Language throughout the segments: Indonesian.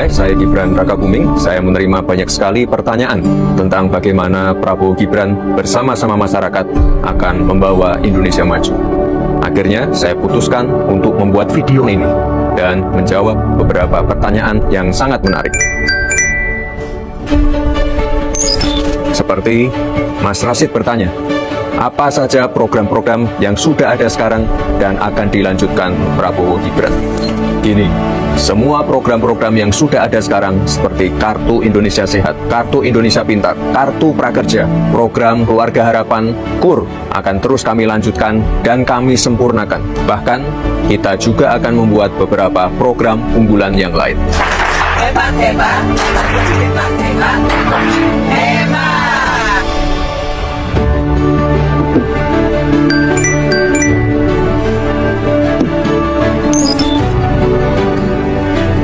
Hai, saya Gibran Rakabuming. Saya menerima banyak sekali pertanyaan tentang bagaimana Prabowo Gibran bersama-sama masyarakat akan membawa Indonesia maju. Akhirnya, saya putuskan untuk membuat video ini dan menjawab beberapa pertanyaan yang sangat menarik. Seperti Mas Rashid bertanya, apa saja program-program yang sudah ada sekarang dan akan dilanjutkan Prabowo Gibran? Gini, semua program-program yang sudah ada sekarang seperti Kartu Indonesia Sehat, Kartu Indonesia Pintar, Kartu Prakerja, program Keluarga Harapan, KUR akan terus kami lanjutkan dan kami sempurnakan. Bahkan, kita juga akan membuat beberapa program unggulan yang lain. Hebat, hebat, hebat, hebat, hebat.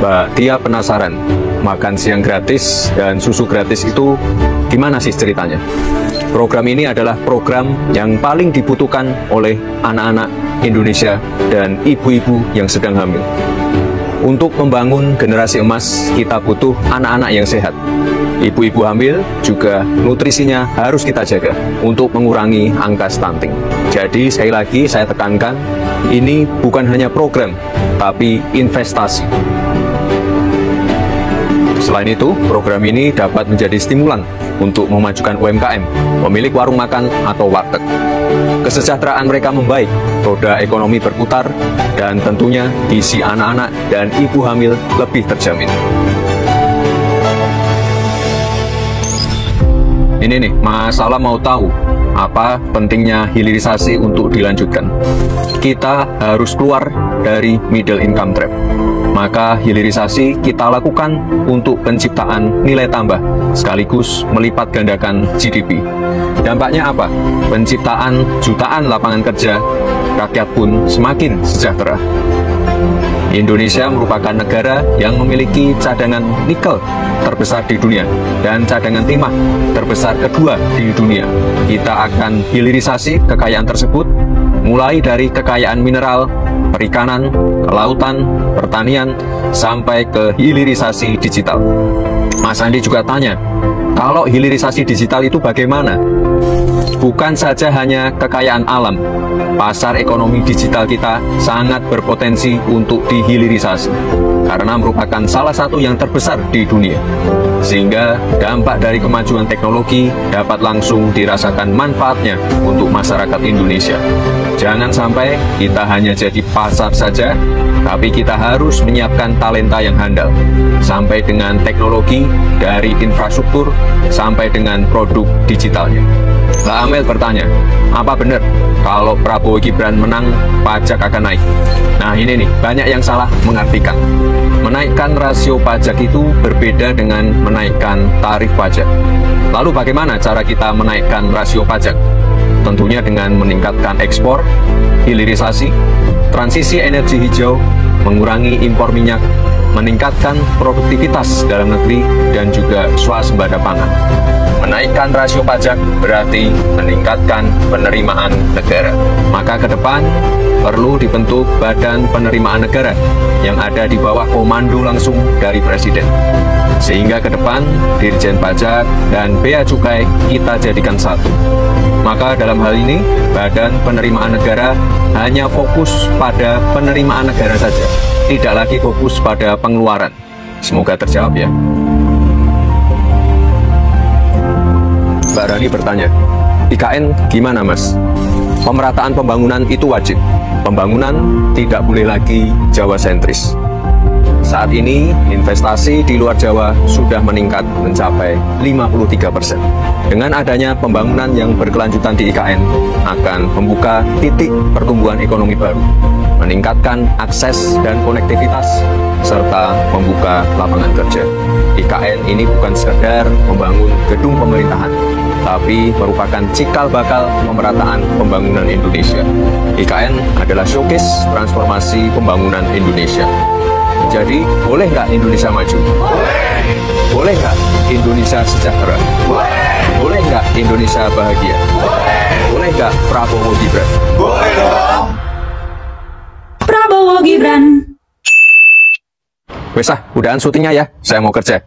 Mbak Tia penasaran, makan siang gratis dan susu gratis itu gimana sih ceritanya? Program ini adalah program yang paling dibutuhkan oleh anak-anak Indonesia dan ibu-ibu yang sedang hamil. Untuk membangun generasi emas, kita butuh anak-anak yang sehat. Ibu-ibu hamil juga nutrisinya harus kita jaga untuk mengurangi angka stunting. Jadi sekali lagi saya tekankan, ini bukan hanya program, tapi investasi. Selain itu, program ini dapat menjadi stimulan untuk memajukan UMKM, pemilik warung makan atau warteg. Kesejahteraan mereka membaik, roda ekonomi berputar, dan tentunya gizi anak-anak dan ibu hamil lebih terjamin. Ini nih, Mas Salam mau tahu apa pentingnya hilirisasi untuk dilanjutkan. Kita harus keluar dari middle income trap. Maka hilirisasi kita lakukan untuk penciptaan nilai tambah sekaligus melipat gandakan GDP. Dampaknya apa? Penciptaan jutaan lapangan kerja, rakyat pun semakin sejahtera. Indonesia merupakan negara yang memiliki cadangan nikel terbesar di dunia dan cadangan timah terbesar kedua di dunia. Kita akan hilirisasi kekayaan tersebut mulai dari kekayaan mineral, perikanan, kelautan, pertanian, sampai ke hilirisasi digital. Mas Andi juga tanya, kalau hilirisasi digital itu bagaimana? Bukan saja hanya kekayaan alam, pasar ekonomi digital kita sangat berpotensi untuk dihilirisasi karena merupakan salah satu yang terbesar di dunia. Sehingga dampak dari kemajuan teknologi dapat langsung dirasakan manfaatnya untuk masyarakat Indonesia. Jangan sampai kita hanya jadi pasar saja, tapi kita harus menyiapkan talenta yang handal, sampai dengan teknologi, dari infrastruktur, sampai dengan produk digitalnya. Lah Amel bertanya, apa benar kalau Prabowo Gibran menang, pajak akan naik? Nah ini nih, banyak yang salah mengartikan. Menaikkan rasio pajak itu berbeda dengan menaikkan tarif pajak. Lalu bagaimana cara kita menaikkan rasio pajak? Tentunya dengan meningkatkan ekspor, hilirisasi, transisi energi hijau, mengurangi impor minyak, meningkatkan produktivitas dalam negeri, dan juga swasembada pangan. Menaikkan rasio pajak berarti meningkatkan penerimaan negara. Maka ke depan perlu dibentuk Badan Penerimaan Negara yang ada di bawah komando langsung dari Presiden. Sehingga ke depan Dirjen Pajak dan Bea Cukai kita jadikan satu. Maka dalam hal ini Badan Penerimaan Negara hanya fokus pada penerimaan negara saja, tidak lagi fokus pada pengeluaran. Semoga terjawab ya. Mbak Rani bertanya, IKN gimana Mas? Pemerataan pembangunan itu wajib. Pembangunan tidak boleh lagi Jawa sentris. Saat ini, investasi di luar Jawa sudah meningkat mencapai 53%. Dengan adanya pembangunan yang berkelanjutan di IKN, akan membuka titik pertumbuhan ekonomi baru, meningkatkan akses dan konektivitas, serta membuka lapangan kerja. IKN ini bukan sekedar membangun gedung pemerintahan, tapi merupakan cikal bakal pemerataan pembangunan Indonesia. IKN adalah showcase transformasi pembangunan Indonesia. Jadi, boleh nggak Indonesia maju? Boleh! Boleh nggak Indonesia sejahtera? Boleh! Boleh nggak Indonesia bahagia? Boleh! Boleh nggak Prabowo Gibran? Boleh dong! Prabowo Gibran. Wes udahan syutingnya ya, saya mau kerja.